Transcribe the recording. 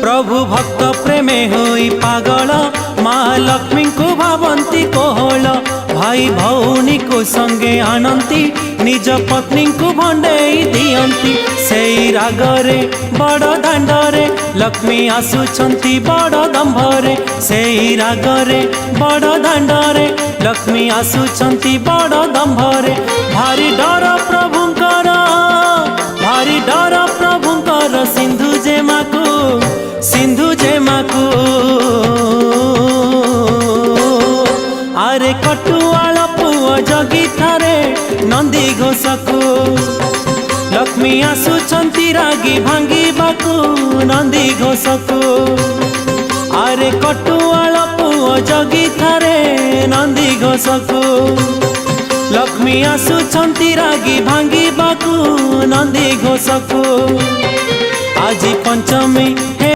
प्रभु भक्त प्रेमे होई पागल माँ लक्ष्मी को भावंती कोहल भाई भौनी को संगे आनंती निज पत्नी को भंडेई दियंती सेई रागरे बड़ दांडरे लक्ष्मी आसुछंती बड़ दंभरे सेई रागरे बड़ दांडरे लक्ष्मी आसुछंती बड़ दंभरे भारी डर प्रभुंकर भारी डर प्रभुंकर सिंधु जेमाकू आरे कटुआल पुओ जगी थारे नंदी घोषकू लक्ष्मी आसुछंती रागी भांगिबाकू नंदी घोषकू आरे कटुआल पुओ जगी थारे नंदी घोषकू लक्ष्मी आसुछंती रागी भांगिबाकू नंदी घोषकू आजी पंचमी